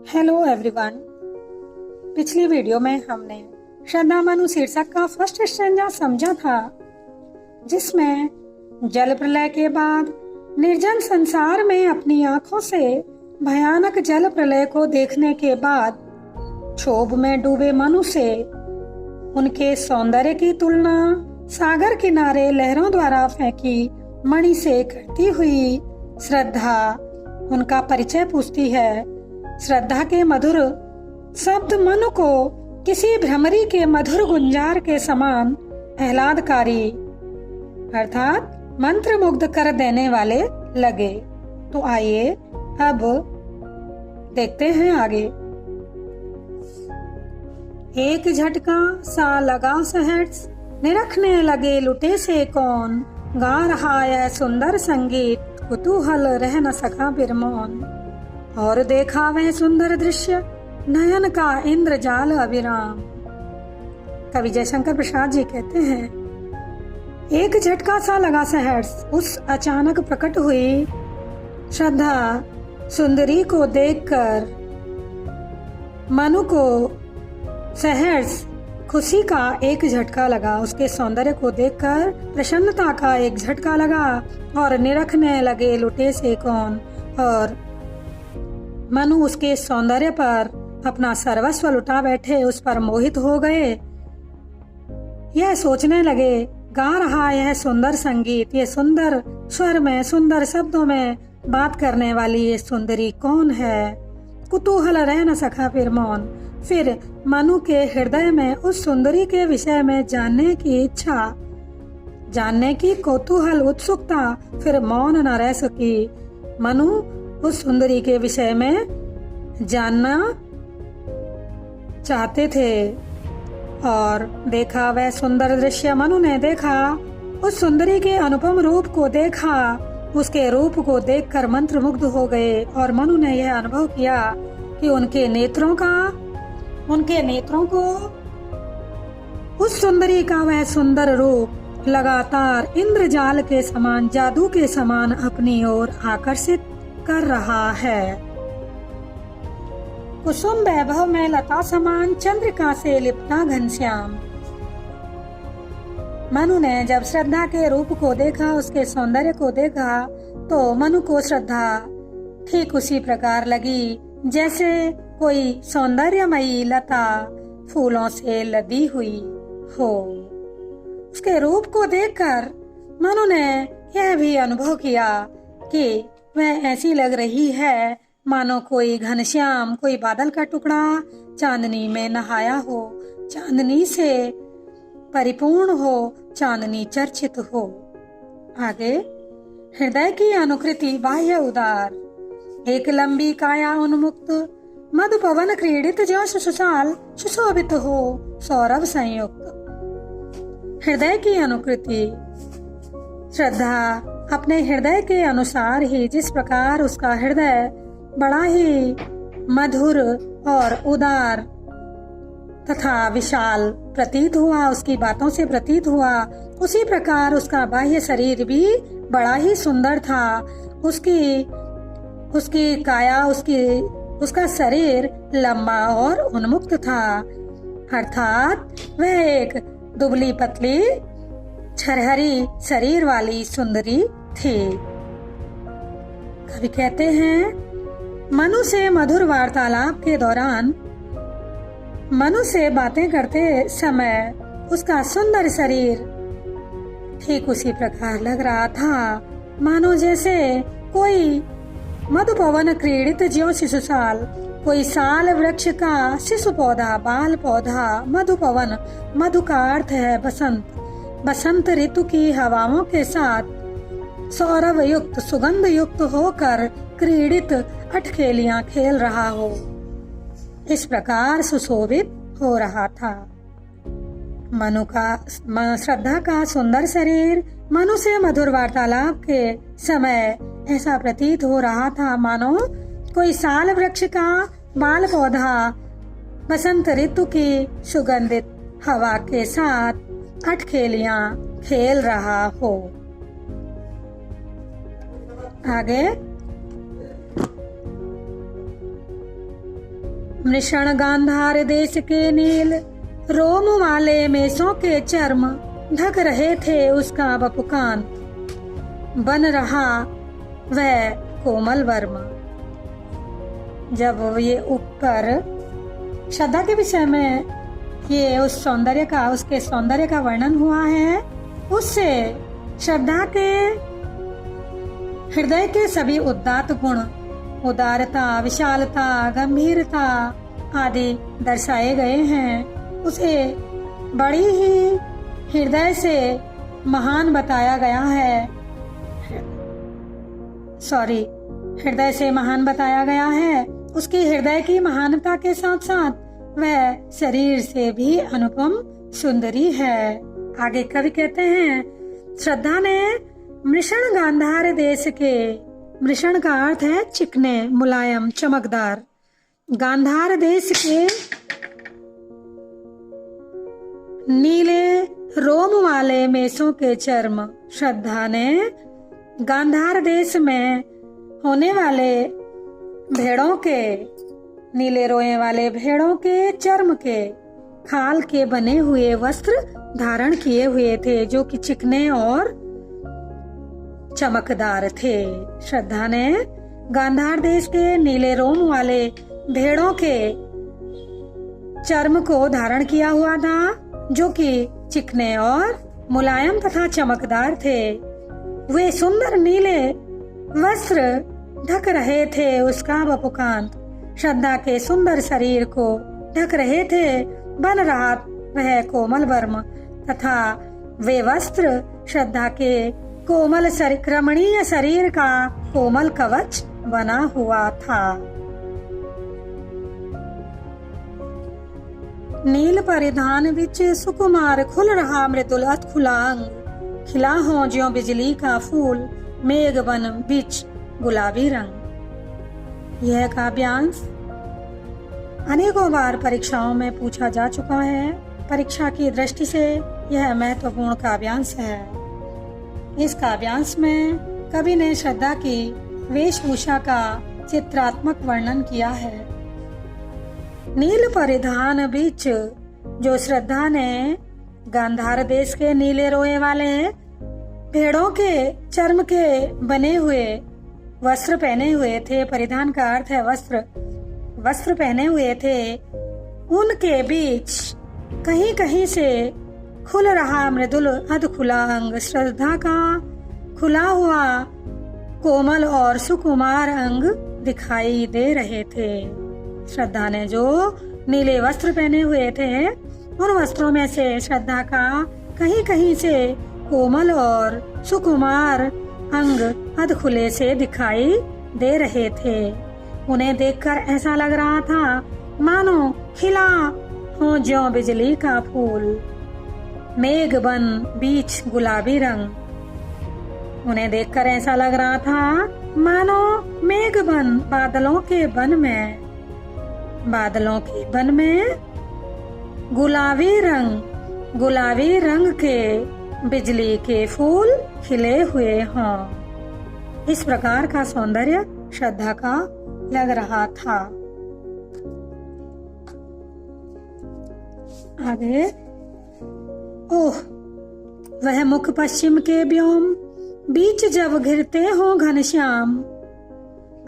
Hello everyone. पिछली video में हमने श्रद्धा मनु शीर्षक का फर्स्ट स्टैंजा समझा था, जिसमें जल प्रलय के बाद निर्जन संसार में अपनी आंखों से भयानक जल प्रलय को देखने के बाद क्षोभ में डूबे मनु से उनके सौंदर्य की तुलना सागर किनारे लहरों द्वारा फेंकी मणि से करती हुई श्रद्धा उनका परिचय पूछती है। श्रद्धा के मधुर शब्द मनु को किसी भ्रमरी के मधुर गुंजार के समान आह्लादकारी अर्थात मंत्र मुग्ध कर देने वाले लगे। तो आइए अब देखते हैं आगे। एक झटका सा लगा सहर्ष, निरखने लगे लुटे से कौन, गा रहा यह सुंदर संगीत, कुतूहल रह न सका बिरमौन। और देखा वह सुंदर दृश्य, नयन का इंद्रजाल अविराम। कवि जयशंकर प्रसाद जी कहते हैं, एक झटका सा लगा सहर्ष, उस अचानक प्रकट हुई श्रद्धा सुंदरी को देखकर मनु को सहर्ष खुशी का एक झटका लगा। उसके सौंदर्य को देखकर प्रसन्नता का एक झटका लगा और निरखने लगे लुटे से कौन। और मनु उसके सौंदर्य पर अपना सर्वस्व लुटा बैठे उस पर मोहित हो गए। यह सोचने लगे, गा रहा यह सुंदर संगीत, ये सुंदर स्वर में सुंदर शब्दों में बात करने वाली ये सुंदरी कौन है। कुतूहल रह न सका फिर मौन। फिर मनु के हृदय में उस सुंदरी के विषय में जानने की इच्छा, जानने की कौतूहल उत्सुकता फिर मौन न रह सकी। मनु उस सुंदरी के विषय में जानना चाहते थे और देखा वह सुंदर दृश्य। मनु ने देखा उस सुंदरी के अनुपम रूप को देखा, उसके रूप को देखकर मंत्रमुग्ध हो गए। और मनु ने यह अनुभव किया कि उनके नेत्रों को उस सुंदरी का वह सुंदर रूप लगातार इंद्रजाल के समान, जादू के समान अपनी ओर आकर्षित कर रहा है। कुसुम वैभव में लता समान, चंद्रिका से लिपटा घनश्याम। मनु ने जब श्रद्धा के रूप को देखा, उसके सौंदर्य को देखा, तो मनु को श्रद्धा ठीक उसी प्रकार लगी जैसे कोई सौंदर्यमयी लता फूलों से लदी हुई हो। उसके रूप को देखकर मनु ने यह भी अनुभव किया कि वह ऐसी लग रही है मानो कोई घनश्याम, कोई बादल का टुकड़ा चांदनी में नहाया हो, चांदनी से परिपूर्ण हो, चांदनी चर्चित हो। आगे, हृदय की अनुकृति बाह्य उदार, एक लंबी काया उन्मुक्त, मधु पवन क्रीडित जो सुशाल सुशोभित हो, सौरभ संयुक्त। हृदय की अनुकृति, श्रद्धा अपने हृदय के अनुसार ही, जिस प्रकार उसका हृदय बड़ा ही मधुर और उदार तथा विशाल प्रतीत हुआ, उसकी बातों से प्रतीत हुआ, उसी प्रकार उसका बाह्य शरीर भी बड़ा ही सुंदर था। उसकी काया, उसका शरीर लंबा और उन्मुक्त था, अर्थात वह एक दुबली पतली छरहरी शरीर वाली सुंदरी थी। कवि कहते हैं, मनु से मधुर वार्तालाप के दौरान, मनु से बातें करते समय उसका सुंदर शरीर ठीक उसी प्रकार लग रहा था मानो जैसे कोई मधुपवन क्रीडित ज्यों शिशुशाल, कोई साल वृक्ष का शिशु पौधा, बाल पौधा। मधुपवन, मधु का अर्थ है बसंत, बसंत ऋतु की हवाओं के साथ सौरभ युक्त, सुगंध युक्त होकर क्रीडित अठखेलियां खेल रहा हो, इस प्रकार सुशोभित हो रहा था। श्रद्धा का सुंदर शरीर मनु से मधुर वार्तालाप के समय ऐसा प्रतीत हो रहा था मानो कोई साल वृक्ष का बाल पौधा बसंत ऋतु की सुगंधित हवा के साथ अठखेलियां खेल रहा हो। आगे, मृषण गांधार देश के नील रोम वाले मेसों के चर्म ढक रहे थे उसका बपुकांत, बन रहा वह कोमल वर्म। जब ये ऊपर श्रद्धा के विषय में ये उस सौंदर्य का, उसके सौंदर्य का वर्णन हुआ है, उससे श्रद्धा के हृदय के सभी उदात्त गुण, उदारता, विशालता, गंभीरता आदि दर्शाए गए हैं। उसे बड़ी ही हृदय से महान बताया गया है। हृदय से महान बताया गया है। उसकी हृदय की महानता के साथ साथ वह शरीर से भी अनुपम सुंदरी है। आगे कवि कहते हैं, श्रद्धा ने मृषण गांधार देश के, मृषण का अर्थ है चिकने, मुलायम, चमकदार, गांधार देश के नीले रोम वाले मेसों के चर्म, श्रद्धा ने गांधार देश में होने वाले भेड़ों के, नीले रोए वाले भेड़ों के चर्म के, खाल के बने हुए वस्त्र धारण किए हुए थे, जो कि चिकने और चमकदार थे। श्रद्धा ने गांधार देश के नीले रोम वाले भेड़ों के चर्म को धारण किया हुआ था, जो कि चिकने और मुलायम तथा चमकदार थे। वे सुंदर नीले वस्त्र ढक रहे थे उसका बपुकांत, श्रद्धा के सुंदर शरीर को ढक रहे थे, बन रहा वह कोमल वर्म, तथा वे वस्त्र श्रद्धा के कोमल रमणीय शरीर का कोमल कवच बना हुआ था। नील परिधान विच सुकुमार खुल रहा मृदुल अत खुला अंग, खिला हो ज्यों बिजली का फूल, मेघ बन बीच गुलाबी रंग। यह काव्यांश अनेकों बार परीक्षाओं में पूछा जा चुका है। परीक्षा की दृष्टि से यह महत्वपूर्ण काव्यांश है। इस काव्यांश में कवि ने श्रद्धा की वेशभूषा का चित्रात्मक वर्णन किया है। नील परिधान बीच, जो श्रद्धा ने गांधार देश के नीले रोए वाले भेड़ों के चर्म के बने हुए वस्त्र पहने हुए थे, परिधान का अर्थ है वस्त्र, वस्त्र पहने हुए थे, उनके बीच कहीं कहीं से खुल रहा मृदुल अध खुला अंग, श्रद्धा का खुला हुआ कोमल और सुकुमार अंग दिखाई दे रहे थे। श्रद्धा ने जो नीले वस्त्र पहने हुए थे, उन वस्त्रों में से श्रद्धा का कहीं कहीं से कोमल और सुकुमार अंग अध खुले से दिखाई दे रहे थे। उन्हें देखकर ऐसा लग रहा था मानो खिला हो ज्यों बिजली का फूल, मेघ बन बीच गुलाबी रंग। उन्हें देखकर ऐसा लग रहा था मानो मेघ बन, बादलों के बन में, बादलों के बन में गुलाबी रंग, गुलाबी रंग के बिजली के फूल खिले हुए हों। इस प्रकार का सौंदर्य श्रद्धा का लग रहा था। आगे, ओह वह मुख पश्चिम के व्योम, बीच जब घिरते हो घनश्याम,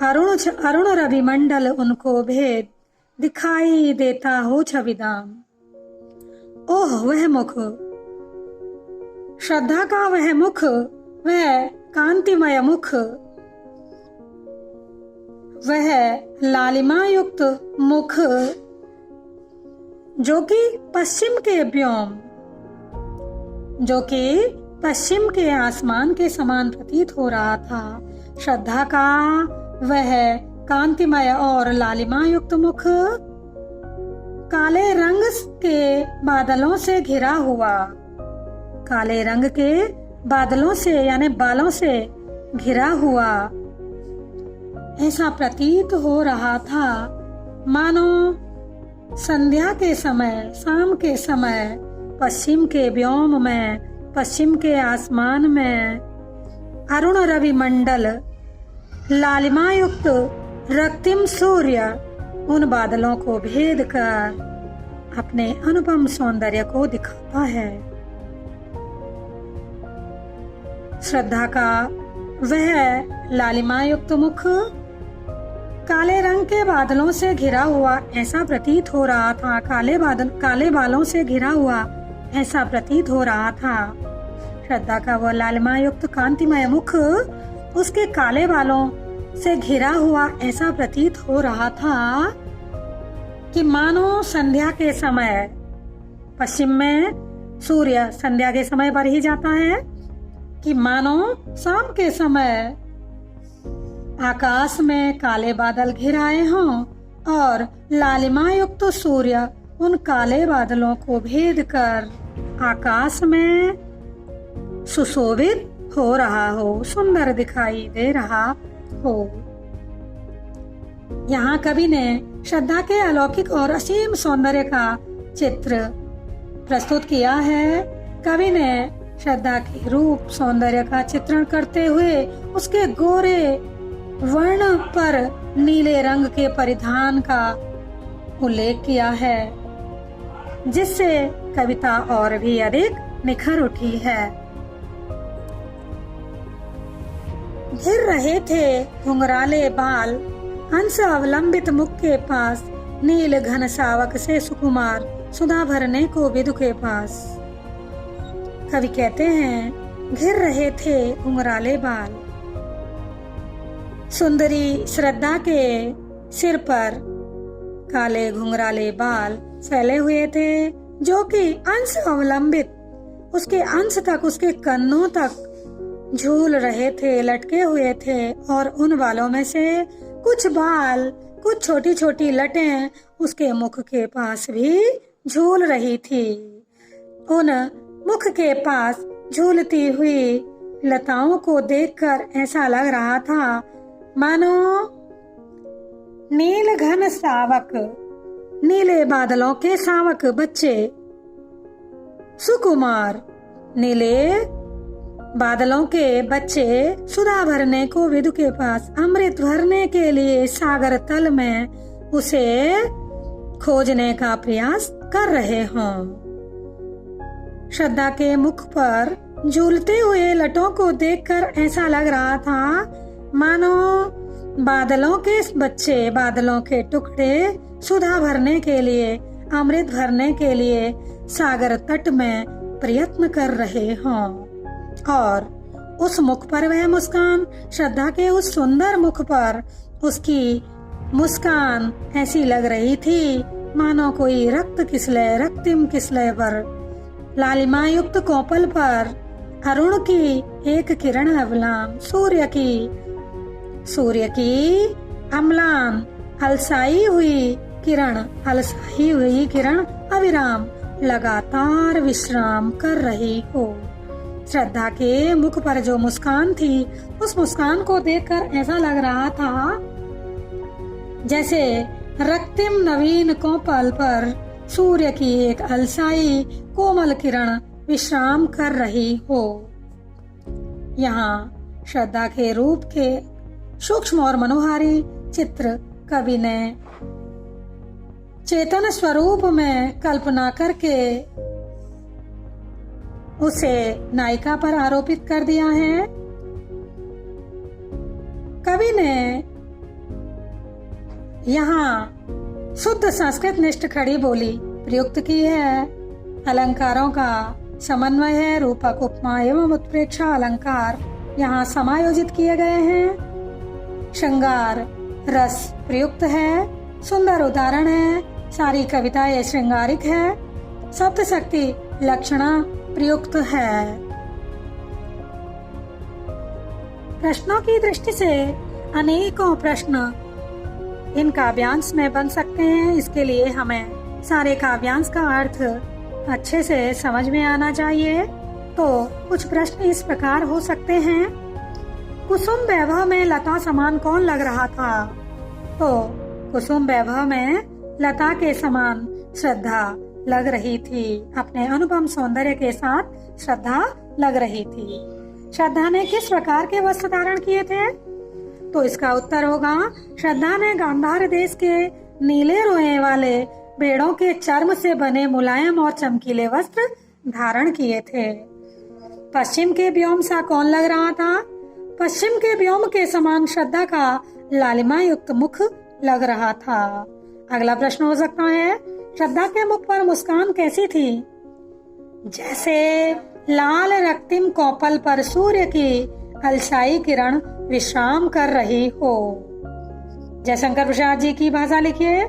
अरुण रवि मंडल उनको भेद, दिखाई देता हो छविदाम। ओह वह मुख, श्रद्धा का वह मुख, वह कांतिमय मुख, वह लालिमा युक्त मुख, जो कि पश्चिम के व्योम, जो कि पश्चिम के आसमान के समान प्रतीत हो रहा था। श्रद्धा का वह कांतिमय और लालिमा युक्त मुख काले रंग के बादलों से घिरा हुआ, काले रंग के बादलों से यानी बालों से घिरा हुआ ऐसा प्रतीत हो रहा था, मानो संध्या के समय, शाम के समय पश्चिम के व्योम में, पश्चिम के आसमान में अरुण रवि मंडल, लालिमा युक्त रक्तिम सूर्य उन बादलों को भेद कर अपने अनुपम सौंदर्य को दिखाता है। श्रद्धा का वह लालिमा युक्त मुख काले रंग के बादलों से घिरा हुआ ऐसा प्रतीत हो रहा था। काले बालों से घिरा हुआ ऐसा प्रतीत हो रहा था। श्रद्धा का वह लालिमा युक्त कांतिमय मुख उसके काले बालों से घिरा हुआ ऐसा प्रतीत हो रहा था कि मानो संध्या के समय, पश्चिम में सूर्य संध्या के समय पर ही जाता है, कि मानो शाम के समय आकाश में काले बादल घिराए हों और लालिमा युक्त सूर्य उन काले बादलों को भेद कर आकाश में सुशोभित हो रहा हो, सुंदर दिखाई दे रहा हो। यहाँ कवि ने श्रद्धा के अलौकिक और असीम सौंदर्य का चित्र प्रस्तुत किया है। कवि ने श्रद्धा के रूप सौंदर्य का चित्रण करते हुए उसके गोरे वर्ण पर नीले रंग के परिधान का उल्लेख किया है, जिससे कविता और भी अधिक निखर उठी है। घिर रहे थे घुंघराले बाल हंस अवलंबित मुख के पास, नील घन सावक से सुकुमार सुधा भरने को विदु के पास। कवि कहते हैं घिर रहे थे घुंघराले बाल। सुंदरी श्रद्धा के सिर पर काले घुंघराले बाल फैले हुए थे, जो कि अंश अवलंबित उसके अंश तक, उसके कन्नों तक झूल रहे थे, लटके हुए थे। और उन बालों में से कुछ बाल, कुछ छोटी छोटी लटें उसके मुख के पास भी झूल रही थी। उन मुख के पास झूलती हुई लताओं को देखकर ऐसा लग रहा था मानो नील घन सावक, नीले बादलों के सावक बच्चे सुकुमार, नीले बादलों के बच्चे सुधा भरने को विदु के पास, अमृत भरने के लिए सागर तल में उसे खोजने का प्रयास कर रहे हों। श्रद्धा के मुख पर झूलते हुए लटों को देखकर ऐसा लग रहा था मानो बादलों के बच्चे, बादलों के टुकड़े सुधा भरने के लिए, अमृत भरने के लिए सागर तट में प्रयत्न कर रहे हों। और उस मुख पर वह मुस्कान, श्रद्धा के उस सुंदर मुख पर उसकी मुस्कान ऐसी लग रही थी मानो कोई रक्तिम किसले पर, लालिमा युक्त कोपल पर अरुण की एक किरण अवलाम, सूर्य की अम्लान अलसाई हुई किरण अविराम लगातार विश्राम कर रही हो। श्रद्धा के मुख पर जो मुस्कान थी, उस मुस्कान को देखकर ऐसा लग रहा था जैसे रक्तिम नवीन कोपल पर सूर्य की एक अलसाई कोमल किरण विश्राम कर रही हो। यहाँ श्रद्धा के रूप के सूक्ष्म और मनोहारी चित्र कवि ने चेतन स्वरूप में कल्पना करके उसे नायिका पर आरोपित कर दिया है। कवि ने यहाँ शुद्ध संस्कृत निष्ठ खड़ी बोली प्रयुक्त की है। अलंकारों का समन्वय है, रूपक, उपमा एवं उत्प्रेक्षा अलंकार यहाँ समायोजित किए गए हैं। श्रृंगार रस प्रयुक्त है, सुंदर उदाहरण है, सारी कविता ये श्रृंगारिक है। सप्तशक्ति लक्षणा प्रयुक्त है। प्रश्नों की दृष्टि से अनेकों प्रश्न इन काव्यांश में बन सकते हैं। इसके लिए हमें सारे काव्यांश का अर्थ अच्छे से समझ में आना चाहिए। तो कुछ प्रश्न इस प्रकार हो सकते हैं। कुसुम वैभव में लता समान कौन लग रहा था? तो कुसुम वैभव में लता के समान श्रद्धा लग रही थी। अपने अनुपम सौंदर्य के साथ श्रद्धा लग रही थी। श्रद्धा ने किस प्रकार के वस्त्र धारण किए थे? तो इसका उत्तर होगा, श्रद्धा ने गांधार देश के नीले रोए वाले भेड़ों के चर्म से बने मुलायम और चमकीले वस्त्र धारण किए थे। पश्चिम के व्योम सा कौन लग रहा था? पश्चिम के व्योम के समान श्रद्धा का लालिमा युक्त मुख लग रहा था। अगला प्रश्न हो सकता है, श्रद्धा के मुख पर मुस्कान कैसी थी? जैसे लाल रक्तिम कौपल पर सूर्य की अलसाई किरण विश्राम कर रही हो। जयशंकर प्रसाद जी की भाषा लिखिए।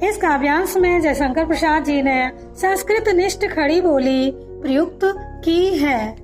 इस काव्यांश में जयशंकर प्रसाद जी ने संस्कृत निष्ठ खड़ी बोली प्रयुक्त की है।